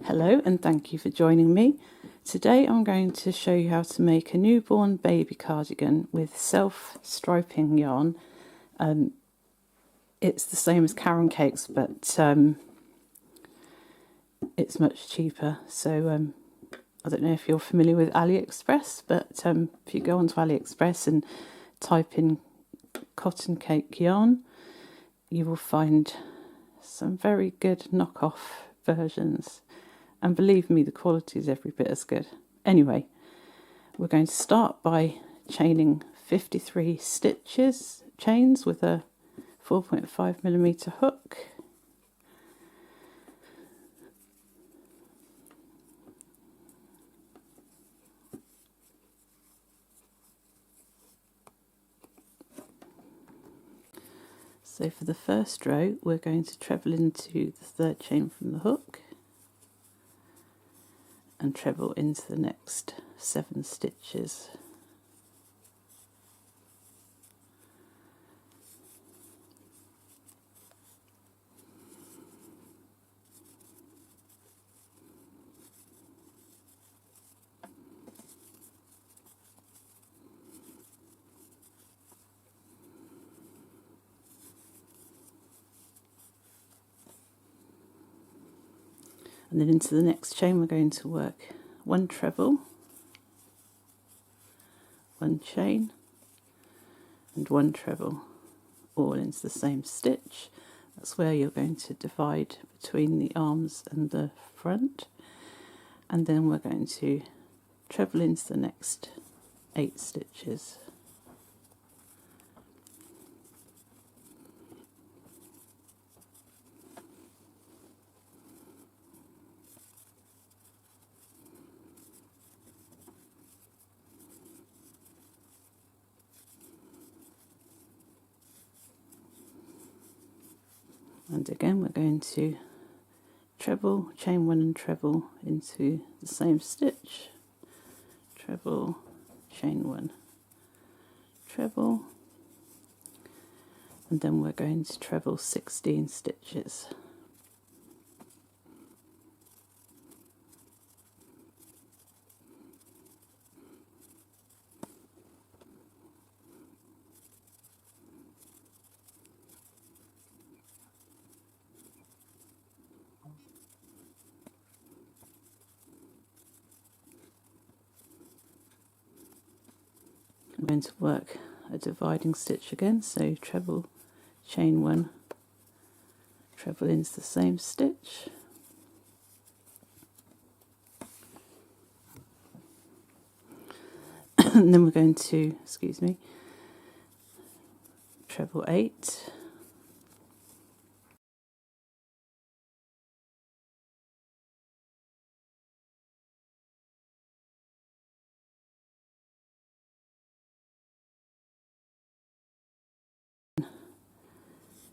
Hello and thank you for joining me. Today I'm going to show you how to make a newborn baby cardigan with self-striping yarn. It's the same as Caron cakes, but it's much cheaper. So I don't know if you're familiar with AliExpress, but if you go onto AliExpress and type in cotton cake yarn, you will find some very good knockoff versions. And believe me, the quality is every bit as good. Anyway, we're going to start by chaining 53 chains with a 4.5mm hook. So for the first row, we're going to treble into the third chain from the hook and treble into the next 7 stitches. And then into the next chain we're going to work 1 treble, 1 chain and 1 treble, all into the same stitch. That's where you're going to divide between the arms and the front, and then we're going to treble into the next 8 stitches. And again we're going to treble, chain 1 and treble into the same stitch, treble, chain 1, treble, and then we're going to treble 16 stitches. I'm going to work a dividing stitch again, so treble, chain 1, treble into the same stitch, and then we're going to, treble 8,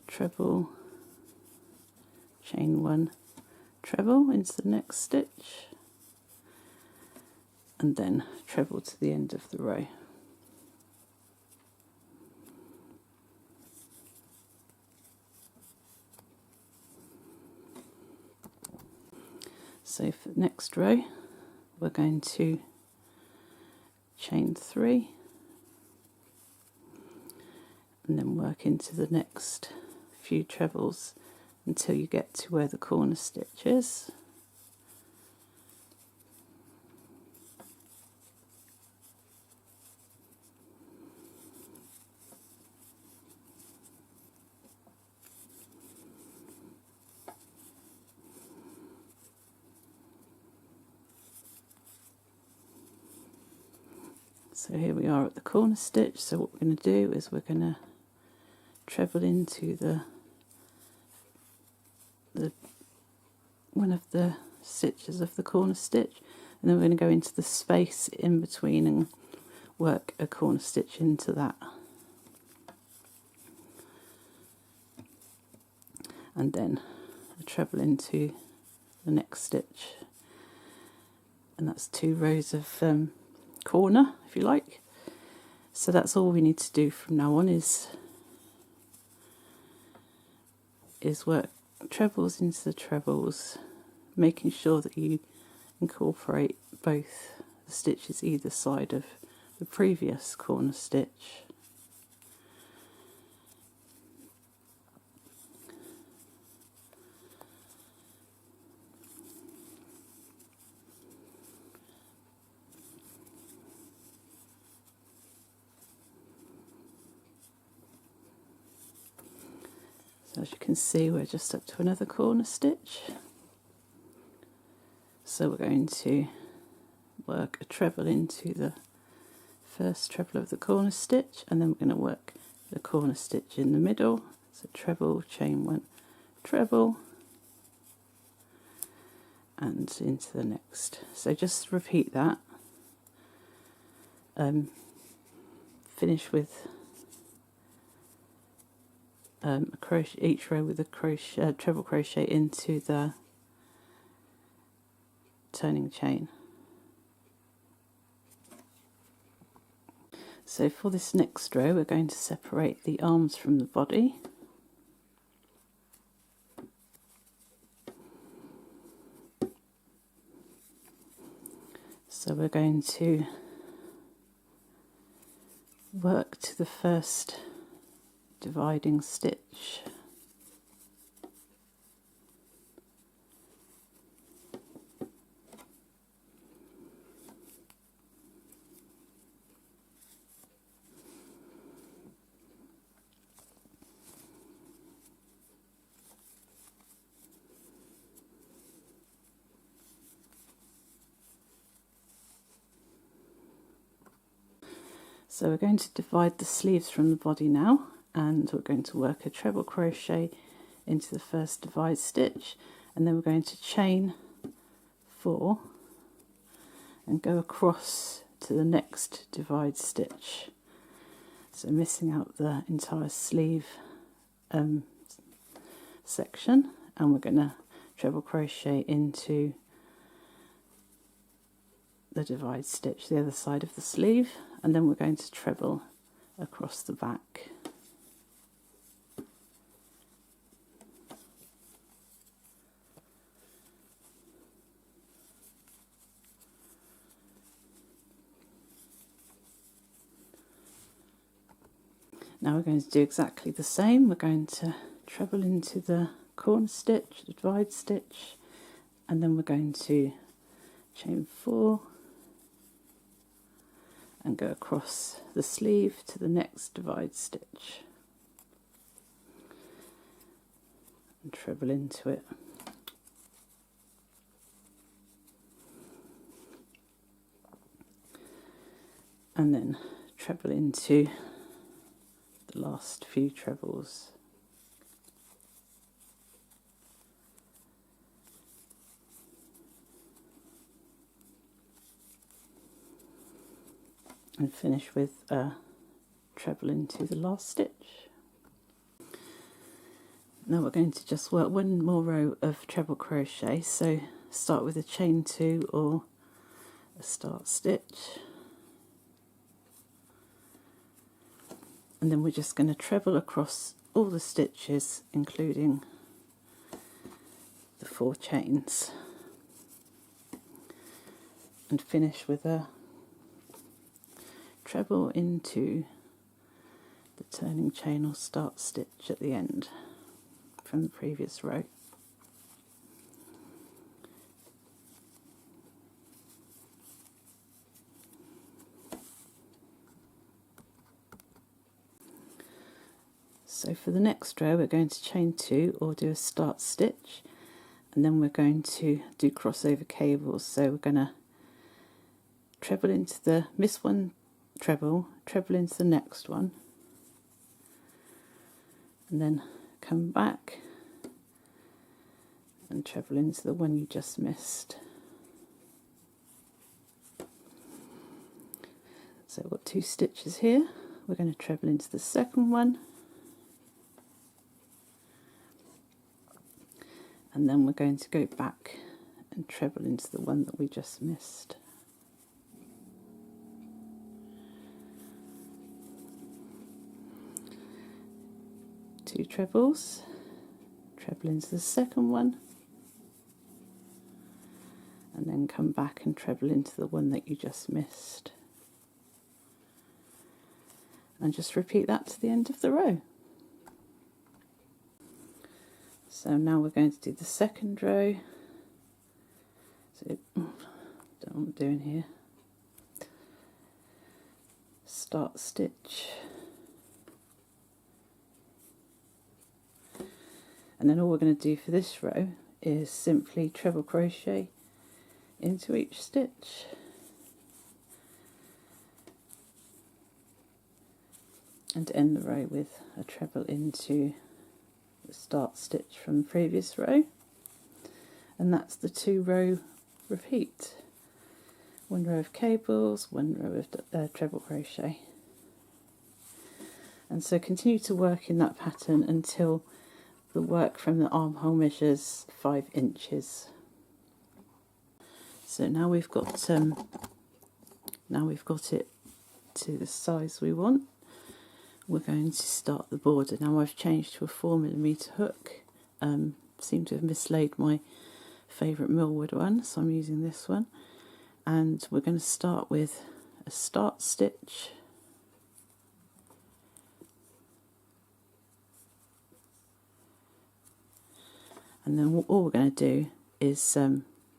treble, chain 1, treble into the next stitch, and then treble to the end of the row. So for the next row we're going to chain 3 and then work into the next few trebles until you get to where the corner stitch is. So here we are at the corner stitch. So what we're going to do is we're going to treble into the one of the stitches of the corner stitch, and then we're going to go into the space in between and work a corner stitch into that, and then a treble into the next stitch, and that's 2 rows of corner, if you like. So that's all we need to do from now on is work trebles into the trebles, making sure that you incorporate both the stitches either side of the previous corner stitch. So as you can see, we're just up to another corner stitch. So we're going to work a treble into the first treble of the corner stitch, and then we're going to work the corner stitch in the middle. So treble, chain one, treble, and into the next. So just repeat that. Finish with a crochet each row with a crochet, treble crochet into the turning chain. So for this next row, we're going to separate the arms from the body. So we're going to work to the first dividing stitch. So we're going to divide the sleeves from the body now, and we're going to work a treble crochet into the first divide stitch, and then we're going to chain 4 and go across to the next divide stitch. So missing out the entire sleeve section, and we're going to treble crochet into the divide stitch, the other side of the sleeve, and then we're going to treble across the back. Now we're going to do exactly the same. We're going to treble into the corner stitch, the divide stitch, and then we're going to chain 4 and go across the sleeve to the next divide stitch and treble into it. And then treble into the last few trebles. And finish with a treble into the last stitch. Now we're going to just work one more row of treble crochet, so start with a chain 2 or a start stitch, and then we're just going to treble across all the stitches including the 4 chains, and finish with a treble into the turning chain or start stitch at the end from the previous row. So for the next row we're going to chain 2 or do a start stitch, and then we're going to do crossover cables. So we're going to treble into the miss one, treble into the next one, and then come back and treble into the one you just missed. So we've got 2 stitches here. We're going to treble into the second one, and then we're going to go back and treble into the one that we just missed. Two trebles, treble into the second one, and then come back and treble into the one that you just missed, and just repeat that to the end of the row. So now we're going to do the second row. So, don't know what I'm doing here. Start stitch, and then all we're going to do for this row is simply treble crochet into each stitch. And end the row with a treble into the start stitch from the previous row, and that's the 2-row repeat. 1 row of cables, 1 row of treble crochet, and so continue to work in that pattern until the work from the armhole measures 5 inches. So now we've got it to the size we want. We're going to start the border. Now I've changed to a 4mm hook. Seem to have mislaid my favourite millwood one, so I'm using this one. And we're going to start with a start stitch, and then all we're going to do is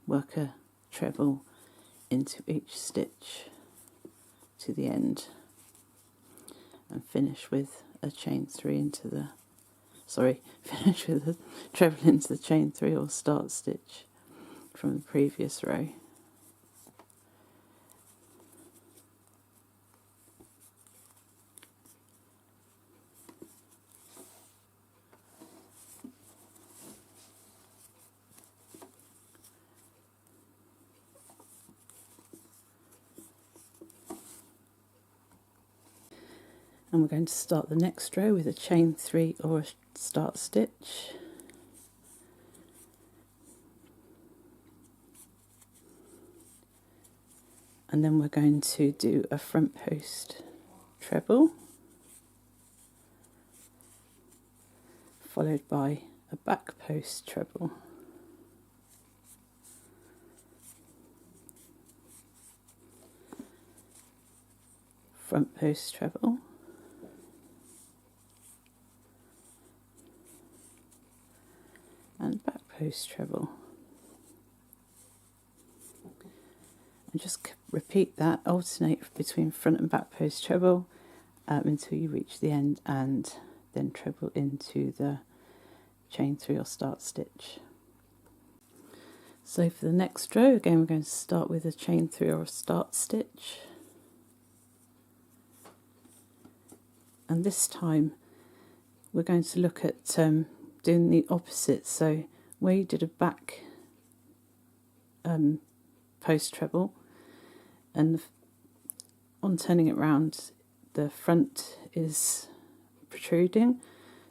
work a treble into each stitch to the end, and finish with a chain 3 into the, finish with a treble into the chain 3 or start stitch from the previous row. And we're going to start the next row with a chain 3 or a start stitch. And then we're going to do a front post treble, followed by a back post treble. Front post treble, and back post treble, and just repeat that, alternate between front and back post treble until you reach the end, and then treble into the chain 3 or start stitch. So for the next row, again we're going to start with a chain 3 or a start stitch, and this time we're going to look at doing the opposite. So where you did a back post treble, and on turning it round the front is protruding,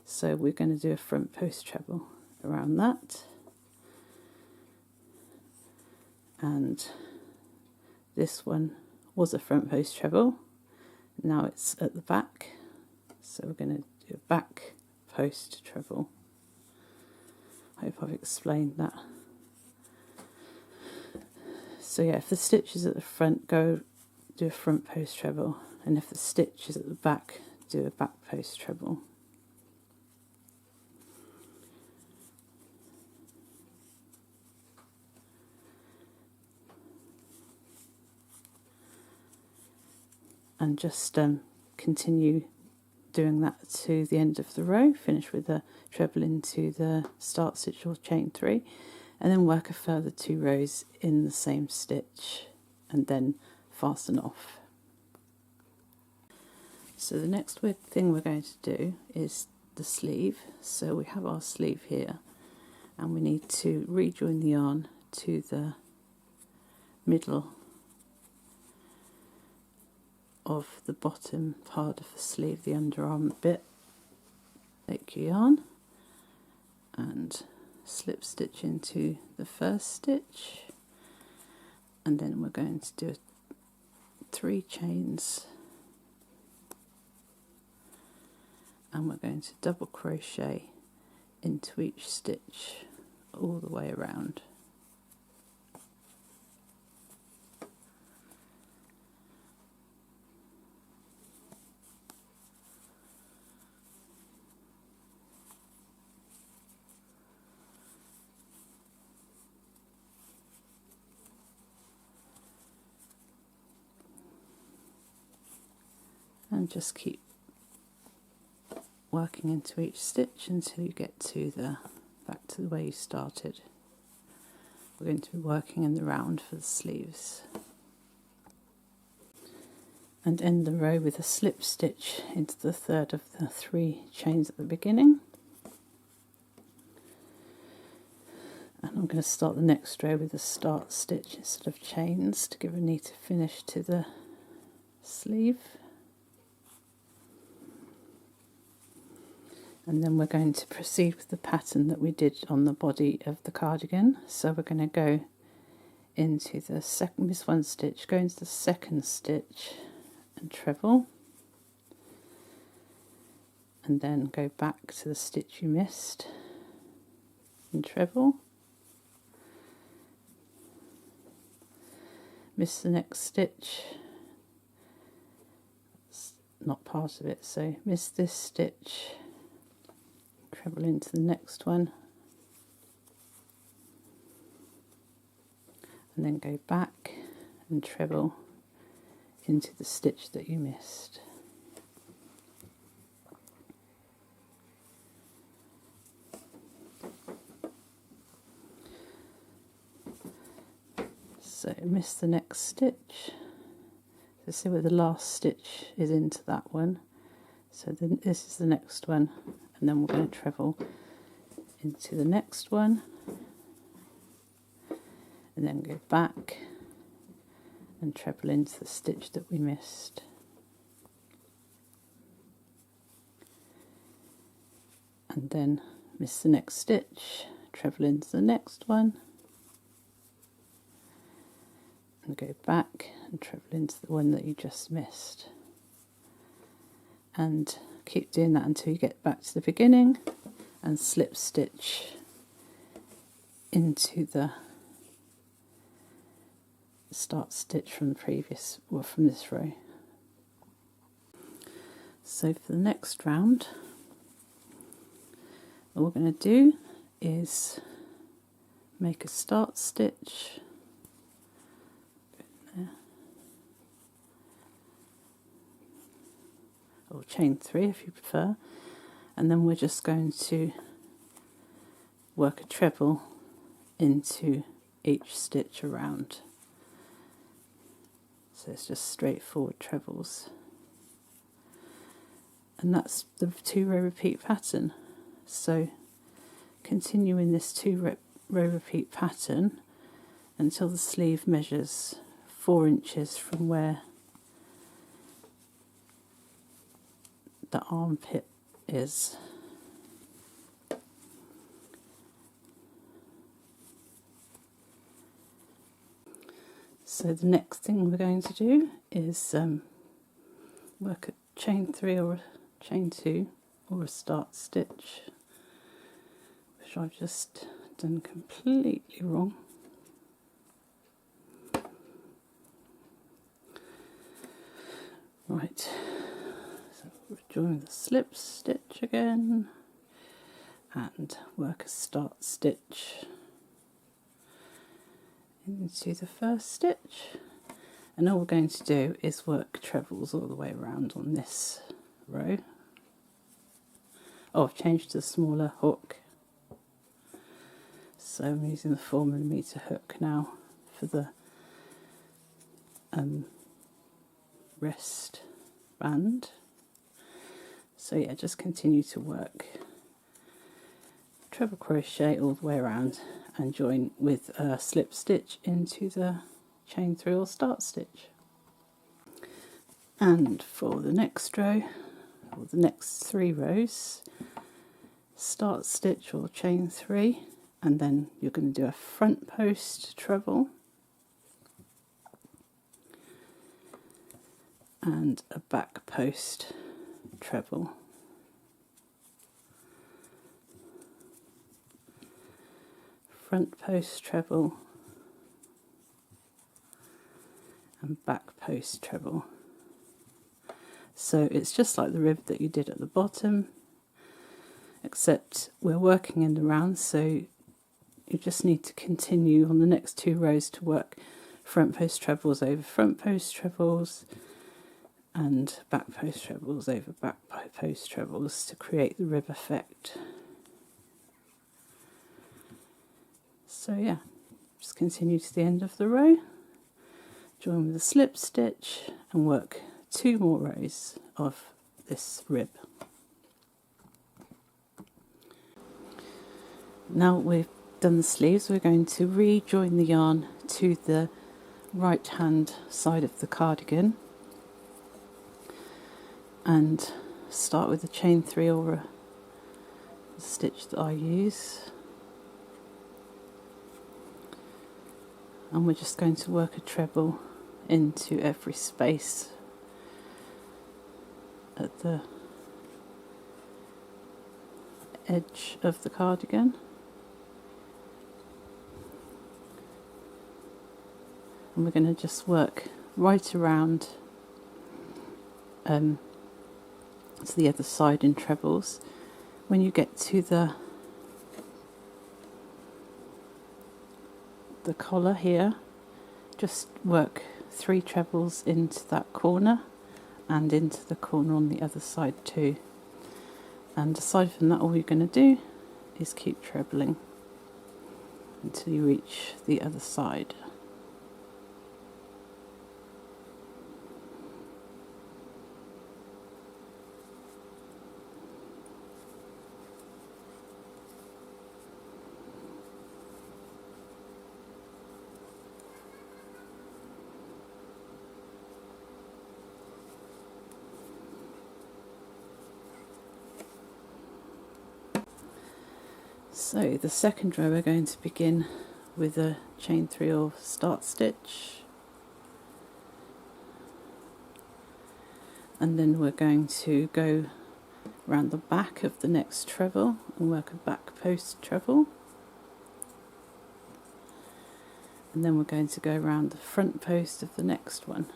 so we're going to do a front post treble around that. And this one was a front post treble, now it's at the back, so we're going to do a back post treble. I hope I've explained that. So yeah, if the stitch is at the front, go do a front post treble, and if the stitch is at the back, do a back post treble. And just continue doing that to the end of the row, finish with a treble into the start stitch or chain 3, and then work a further 2 rows in the same stitch and then fasten off. So the next thing we're going to do is the sleeve. So we have our sleeve here, and we need to rejoin the yarn to the middle of the bottom part of the sleeve, the underarm bit. Take your yarn and slip stitch into the first stitch, and then we're going to do 3 chains, and we're going to double crochet into each stitch all the way around. and just keep working into each stitch until you get to the back to the way you started. We're going to be working in the round for the sleeves. And end the row with a slip stitch into the third of the 3 chains at the beginning. And I'm going to start the next row with a start stitch instead of chains to give a neater finish to the sleeve. And then we're going to proceed with the pattern that we did on the body of the cardigan. So we're going to go into the second, miss one stitch, go into the second stitch and treble, and then go back to the stitch you missed and treble, miss the next stitch, it's not part of it, so miss this stitch, treble into the next one, and then go back and treble into the stitch that you missed. So miss the next stitch. So see where the last stitch is into that one. So then this is the next one, and then we're going to treble into the next one, and then go back and treble into the stitch that we missed. And then miss the next stitch, treble into the next one, and go back and treble into the one that you just missed. And keep doing that until you get back to the beginning and slip stitch into the start stitch from the previous, or from this row. So for the next round, all we're going to do is make a start stitch there, or chain 3 if you prefer, and then we're just going to work a treble into each stitch around. So it's just straightforward trebles, and that's the 2-row repeat pattern. So continue in this 2-row repeat pattern until the sleeve measures 4 inches from where the armpit is. So the next thing we're going to do is work a chain 3 or a chain 2 or a start stitch, which I've just done completely wrong. Right, so we'll join the slip stitch again and work a start stitch into the first stitch, and all we're going to do is work trebles all the way around on this row. Oh, I've changed to a smaller hook, so I'm using the 4mm hook now for the wrist band. So yeah, just continue to work treble crochet all the way around and join with a slip stitch into the chain 3 or start stitch. And for the next row, or the next 3 rows, start stitch or chain 3, and then you're going to do a front post treble and a back post treble. Front post treble and back post treble. So it's just like the rib that you did at the bottom, except we're working in the round, so you just need to continue on the next 2 rows to work front post trebles over front post trebles and back post trebles over back post trebles to create the rib effect. So yeah, just continue to the end of the row, join with a slip stitch and work 2 more rows of this rib. Now we've done the sleeves, we're going to rejoin the yarn to the right hand side of the cardigan and start with the chain 3 or the stitch that I use, and we're just going to work a treble into every space at the edge of the cardigan. And we're going to just work right around to the other side in trebles. When you get to the collar here, just work 3 trebles into that corner and into the corner on the other side too. And aside from that, all you're going to do is keep trebling until you reach the other side. So the second row we're going to begin with a chain 3 or start stitch, and then we're going to go around the back of the next treble and work a back post treble, and then we're going to go around the front post of the next one.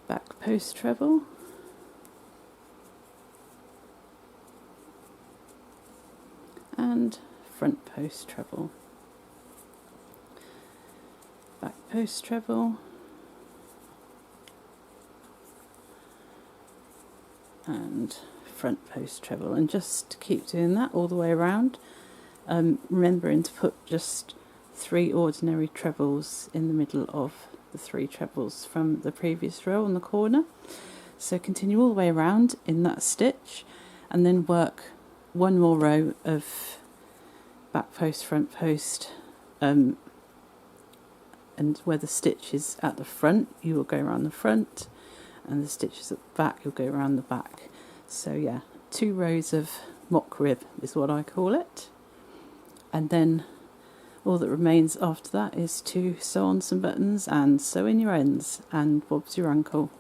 Back post treble, and front post treble, back post treble, and front post treble, and just keep doing that all the way around, remembering to put just 3 ordinary trebles in the middle of the 3 trebles from the previous row on the corner. So continue all the way around in that stitch, and then work 1 more row of back post, front post, and where the stitch is at the front you will go around the front, and the stitch is at the back you'll go around the back. So yeah, 2 rows of mock rib is what I call it, and then all that remains after that is to sew on some buttons and sew in your ends, and Bob's your uncle.